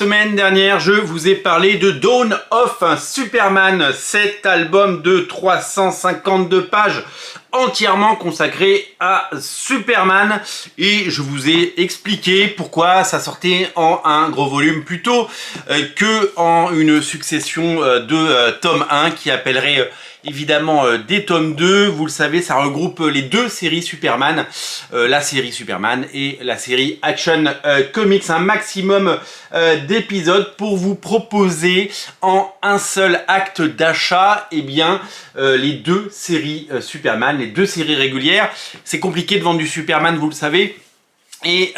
Semaine dernière, je vous ai parlé de Dawn of Superman, cet album de 352 pages entièrement consacré à Superman, et je vous ai expliqué pourquoi ça sortait en un gros volume plutôt que en une succession de tomes 1 qui appellerait évidemment des tomes 2. Vous le savez, ça regroupe les deux séries Superman, la série Superman et la série Action Comics, un maximum d'épisodes pour vous proposer en un seul acte d'achat les deux séries Superman, les deux séries régulières. C'est compliqué de vendre du Superman, vous le savez. Et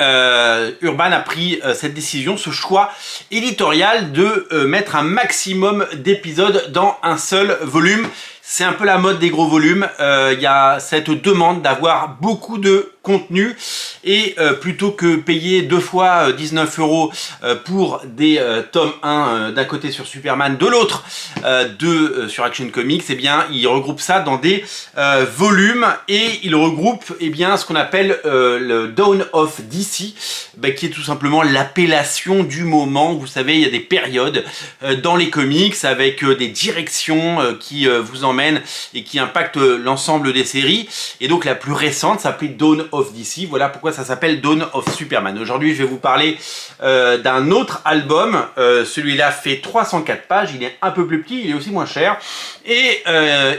Urban a pris cette décision, ce choix éditorial de mettre un maximum d'épisodes dans un seul volume. C'est un peu la mode des gros volumes. Il y a cette demande d'avoir beaucoup de contenu, et plutôt que payer deux fois 19 € pour des tomes 1 d'un côté sur Superman, de l'autre sur Action Comics, il regroupe ça dans des volumes, et il regroupe ce qu'on appelle le Dawn of DC, qui est tout simplement l'appellation du moment. Vous savez, il y a des périodes dans les comics avec des directions qui vous emmènent et qui impactent l'ensemble des séries, et donc la plus récente s'appelait Dawn of DC. Voilà pourquoi ça s'appelle Dawn of Superman. Aujourd'hui, je vais vous parler d'un autre album. Celui-là fait 304 pages, il est un peu plus petit, il est aussi moins cher, et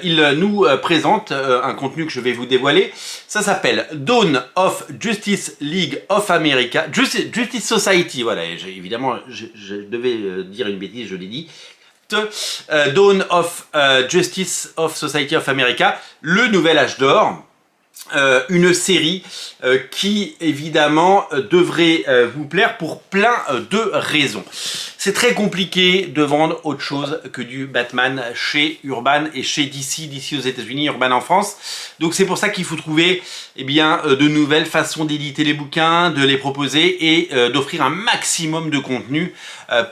il nous présente un contenu que je vais vous dévoiler. Ça s'appelle Dawn of Justice League of America, Justice Society, voilà, évidemment je devais dire une bêtise, je l'ai dit. Dawn of Justice of Society of America, le nouvel âge d'or. Une série qui évidemment devrait vous plaire pour plein de raisons. C'est très compliqué de vendre autre chose que du Batman chez Urban et chez DC aux États-Unis, Urban en France. Donc c'est pour ça qu'il faut trouver de nouvelles façons d'éditer les bouquins, de les proposer et d'offrir un maximum de contenu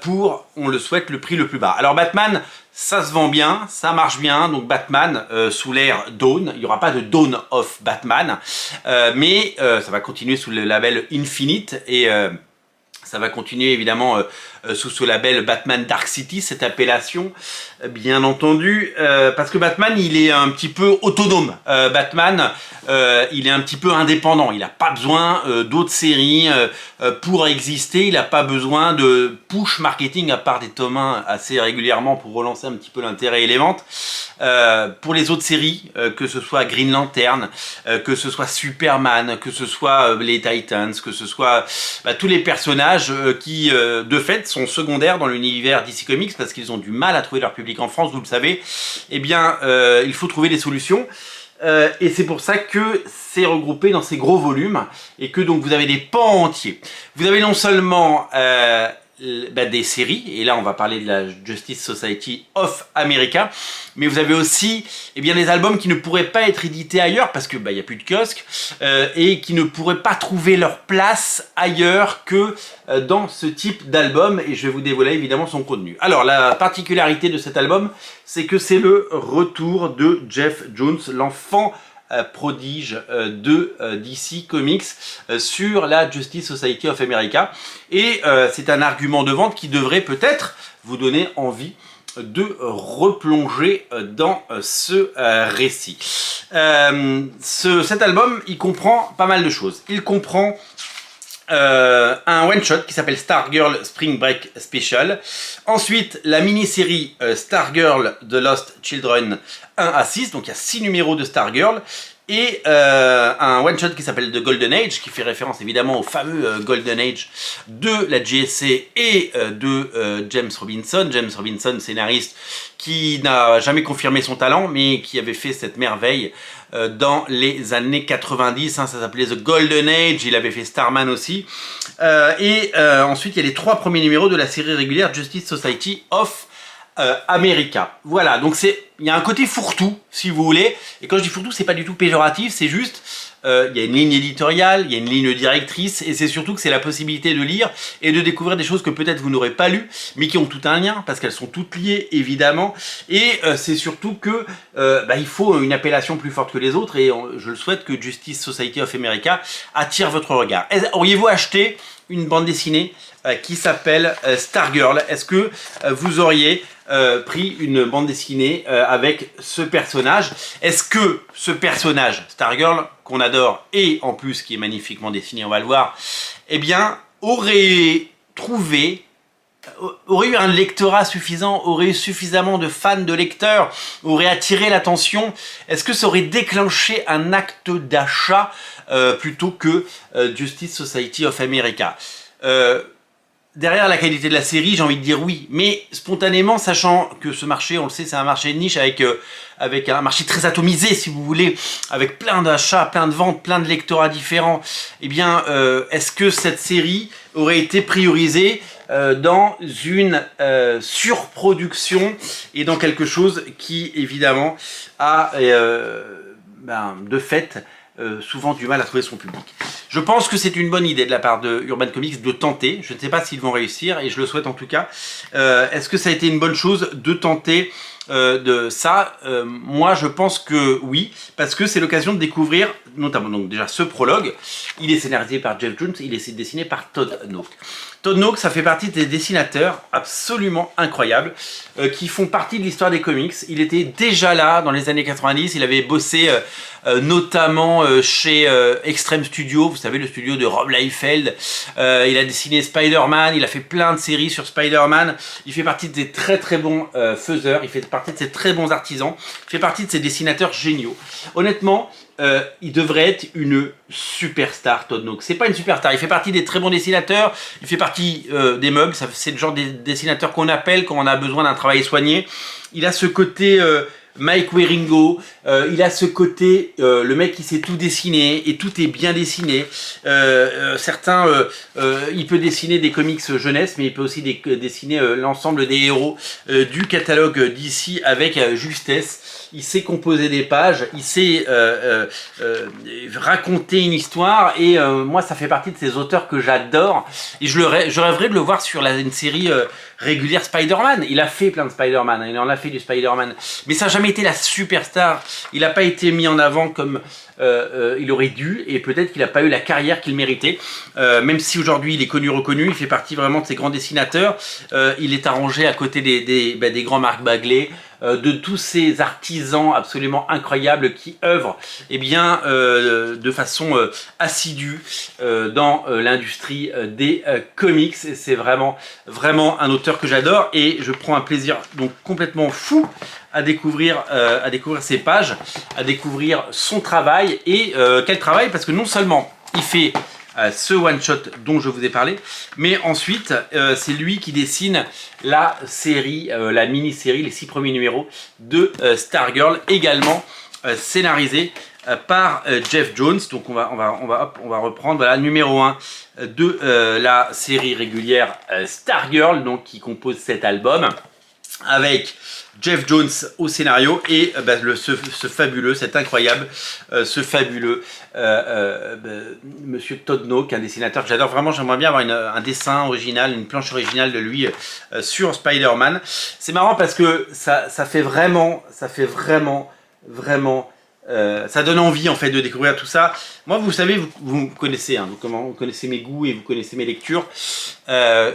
pour, on le souhaite, le prix le plus bas. Alors Batman, ça se vend bien, ça marche bien, donc Batman sous l'ère Dawn, il n'y aura pas de Dawn of Batman, mais ça va continuer sous le label Infinite, et ça va continuer évidemment sous ce label Batman Dark City, cette appellation, bien entendu, parce que Batman, il est un petit peu autonome. Batman, il est un petit peu indépendant, il n'a pas besoin d'autres séries pour exister, il n'a pas besoin de push marketing, à part des tomes 1 assez régulièrement pour relancer un petit peu l'intérêt et les ventes. Pour les autres séries, que ce soit Green Lantern, que ce soit Superman, que ce soit les Titans, que ce soit tous les personnages qui de fait sont secondaires dans l'univers DC Comics parce qu'ils ont du mal à trouver leur public en France, vous le savez, il faut trouver des solutions. Et c'est pour ça que c'est regroupé dans ces gros volumes, et que donc vous avez des pans entiers. Vous avez non seulement des séries, et là on va parler de la Justice Society of America, mais vous avez aussi des albums qui ne pourraient pas être édités ailleurs parce que il n'y a plus de kiosques, et qui ne pourraient pas trouver leur place ailleurs que dans ce type d'album, et je vais vous dévoiler évidemment son contenu. Alors la particularité de cet album, c'est que c'est le retour de Geoff Johns, l'enfant prodige de DC Comics sur la Justice Society of America, et c'est un argument de vente qui devrait peut-être vous donner envie de replonger dans ce récit. Cet album, il comprend pas mal de choses. Il comprend un one-shot qui s'appelle Stargirl Spring Break Special. Ensuite, la mini-série Stargirl The Lost Children 1 à 6. Donc il y a 6 numéros de Stargirl. Et un one-shot qui s'appelle The Golden Age, qui fait référence évidemment au fameux Golden Age de la JSA et de James Robinson. James Robinson, scénariste qui n'a jamais confirmé son talent, mais qui avait fait cette merveille dans les années 90. Ça s'appelait The Golden Age, il avait fait Starman aussi. Ensuite, il y a les 3 premiers numéros de la série régulière Justice Society of America. Voilà, donc il y a un côté fourre-tout, si vous voulez, et quand je dis fourre-tout, c'est pas du tout péjoratif, c'est juste il y a une ligne éditoriale, il y a une ligne directrice, et c'est surtout que c'est la possibilité de lire et de découvrir des choses que peut-être vous n'aurez pas lues, mais qui ont tout un lien, parce qu'elles sont toutes liées, évidemment, et c'est surtout que il faut une appellation plus forte que les autres, et je le souhaite que Justice Society of America attire votre regard. Auriez-vous acheté une bande dessinée qui s'appelle Stargirl? Est-ce que vous auriez pris une bande dessinée avec ce personnage? Est-ce que ce personnage, Stargirl, qu'on adore et en plus qui est magnifiquement dessiné, on va le voir, eh bien, aurait eu un lectorat suffisant, aurait eu suffisamment de fans, de lecteurs, aurait attiré l'attention? Est-ce que ça aurait déclenché un acte d'achat plutôt que Justice Society of America? Derrière la qualité de la série, j'ai envie de dire oui, mais spontanément, sachant que ce marché, on le sait, c'est un marché de niche avec un marché très atomisé, si vous voulez, avec plein d'achats, plein de ventes, plein de lectorats différents, eh bien, est-ce que cette série aurait été priorisée dans une surproduction et dans quelque chose qui, évidemment, a de fait souvent du mal à trouver son public. Je pense que c'est une bonne idée de la part de Urban Comics de tenter. Je ne sais pas s'ils vont réussir et je le souhaite en tout cas. Est-ce que ça a été une bonne chose de tenter de ça? Moi je pense que oui, parce que c'est l'occasion de découvrir notamment donc déjà ce prologue. Il est scénarisé par Jeff Jones, il est dessiné par Todd Nauck. Todd Nauck, ça fait partie des dessinateurs absolument incroyables qui font partie de l'histoire des comics. Il était déjà là dans les années 90, il avait bossé notamment chez Extreme Studio, vous savez, le studio de Rob Liefeld. Il a dessiné Spider-Man, il a fait plein de séries sur Spider-Man. Il fait partie de ces très très bons faiseurs, il fait partie de ces très bons artisans, il fait partie de ces dessinateurs géniaux. Honnêtement, il devrait être une superstar, Todd Nauck. C'est pas une superstar, il fait partie des très bons dessinateurs, il fait partie des meubles, c'est le genre de dessinateur qu'on appelle quand on a besoin d'un travail soigné. Il a ce côté Mike Wieringo, il a ce côté le mec qui sait tout dessiner et tout est bien dessiné. Il peut dessiner des comics jeunesse, mais il peut aussi dessiner l'ensemble des héros du catalogue d'ici avec justesse. Il sait composer des pages, il sait raconter une histoire et moi ça fait partie de ces auteurs que j'adore et je rêverais de le voir sur une série régulière Spider-Man. Il a fait plein de Spider-Man, il en a fait du Spider-Man, mais ça n'a jamais été la superstar. Il n'a pas été mis en avant comme il aurait dû et peut-être qu'il n'a pas eu la carrière qu'il méritait, même si aujourd'hui il est connu, reconnu, il fait partie vraiment de ces grands dessinateurs. Il est arrangé à côté des grands Mark Bagley, de tous ces artisans absolument incroyables qui œuvrent de façon assidue dans l'industrie des comics. C'est vraiment un auteur que j'adore et je prends un plaisir donc complètement fou à découvrir ses pages, à découvrir son travail et quel travail, parce que non seulement il fait ce one-shot dont je vous ai parlé, mais ensuite c'est lui qui dessine la série, la mini-série, les 6 premiers numéros de Stargirl, également scénarisé par Jeff Jones. Donc on va reprendre, voilà, numéro 1 de la série régulière Stargirl, donc qui compose cet album, avec Jeff Jones au scénario et ce fabuleux, cet incroyable, monsieur Todd Nauck, un dessinateur que j'adore vraiment. J'aimerais bien avoir un dessin original, une planche originale de lui sur Spider-Man. C'est marrant parce que ça fait vraiment ça donne envie en fait de découvrir tout ça. Moi, vous savez, vous me connaissez, hein, vous connaissez mes goûts et vous connaissez mes lectures.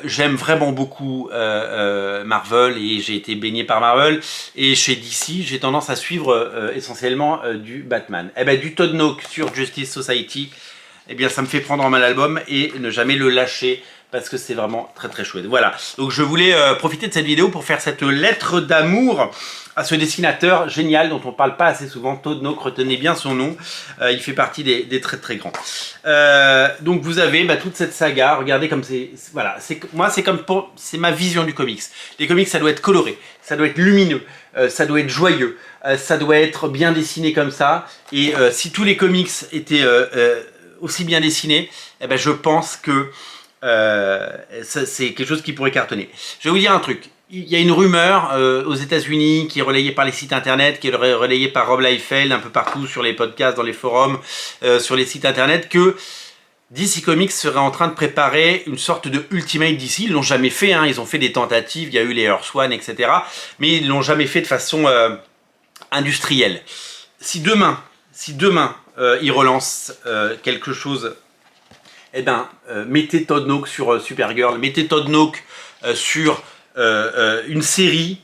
J'aime vraiment beaucoup Marvel et j'ai été baigné par Marvel. Et chez DC, j'ai tendance à suivre essentiellement du Batman. Du Todd Nauck sur Justice Society, ça me fait prendre en main l'album et ne jamais le lâcher, parce que c'est vraiment très très chouette. Voilà, donc je voulais profiter de cette vidéo pour faire cette lettre d'amour à ce dessinateur génial dont on ne parle pas assez souvent, Todd Nauck, retenez bien son nom, il fait partie des très très grands. Donc vous avez toute cette saga, regardez comme voilà, c'est ma vision du comics. Les comics, ça doit être coloré, ça doit être lumineux, ça doit être joyeux, ça doit être bien dessiné comme ça, et si tous les comics étaient aussi bien dessinés, je pense que c'est quelque chose qui pourrait cartonner. Je vais vous dire un truc. il y a une rumeur aux États-Unis qui est relayée par les sites internet, qui est relayée par Rob Liefeld un peu partout sur les podcasts, dans les forums, sur les sites internet, que DC Comics serait en train de préparer une sorte de Ultimate DC. Ils l'ont jamais fait, hein. Ils ont fait des tentatives, il y a eu les Earth One, etc. Mais ils l'ont jamais fait de façon industrielle. Si demain ils relancent quelque chose, eh ben, mettez Todd Nauck sur Supergirl, mettez Todd Nauck sur une série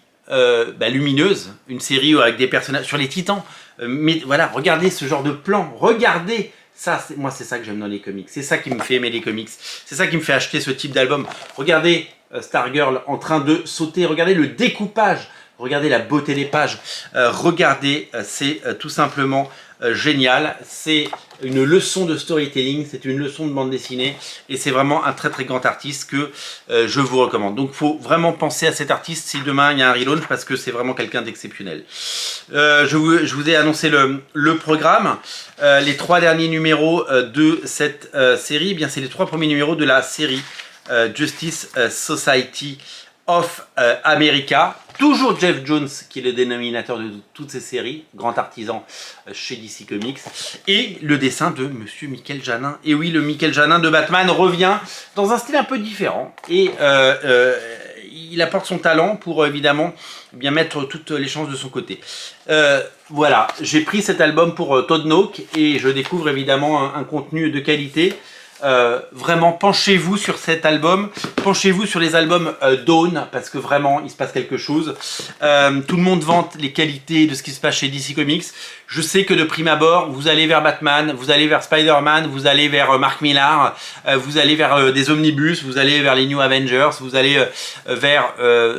lumineuse, une série avec des personnages sur les Titans. Mais voilà, regardez ce genre de plan, regardez ça. Moi, c'est ça que j'aime dans les comics. C'est ça qui me fait aimer les comics. C'est ça qui me fait acheter ce type d'album. Regardez Stargirl en train de sauter. Regardez le découpage. Regardez la beauté des pages. Regardez, c'est tout simplement génial. C'est une leçon de storytelling, c'est une leçon de bande dessinée et c'est vraiment un très très grand artiste que je vous recommande. Donc il faut vraiment penser à cet artiste si demain il y a un relaunch parce que c'est vraiment quelqu'un d'exceptionnel. Je vous ai annoncé le programme. Les 3 derniers numéros de cette série, eh bien c'est les 3 premiers numéros de la série Justice Society of America. Toujours Jeff Jones qui est le dénominateur de toutes ces séries, grand artisan chez DC Comics, et le dessin de Monsieur Michael Janin. Et oui, le Michael Janin de Batman revient dans un style un peu différent et il apporte son talent pour évidemment bien mettre toutes les chances de son côté. Voilà, j'ai pris cet album pour Todd Nauck et je découvre évidemment un contenu de qualité. Vraiment penchez-vous sur cet album, penchez-vous sur les albums Dawn parce que vraiment il se passe quelque chose. Tout le monde vante les qualités de ce qui se passe chez DC Comics. Je sais que de prime abord vous allez vers Batman, vous allez vers Spider-Man, vous allez vers Mark Millar, vous allez vers des omnibus, vous allez vers les New Avengers, vous allez vers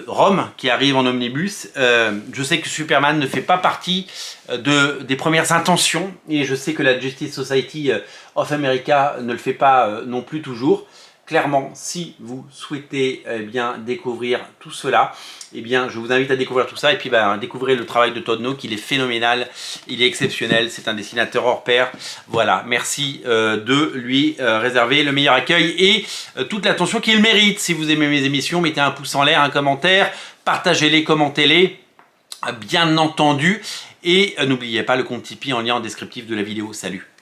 Rome qui arrive en omnibus. Je sais que Superman ne fait pas partie des premières intentions et je sais que la Justice Society of America ne le fait pas non plus toujours. Clairement, si vous souhaitez bien découvrir tout cela, eh bien, je vous invite à découvrir tout ça et puis découvrez le travail de Todd Nauck, il est phénoménal, il est exceptionnel, c'est un dessinateur hors pair. Voilà, merci de lui réserver le meilleur accueil et toute l'attention qu'il mérite. Si vous aimez mes émissions, mettez un pouce en l'air, un commentaire, partagez-les, commentez-les, bien entendu. Et n'oubliez pas le compte Tipeee en lien en descriptif de la vidéo. Salut!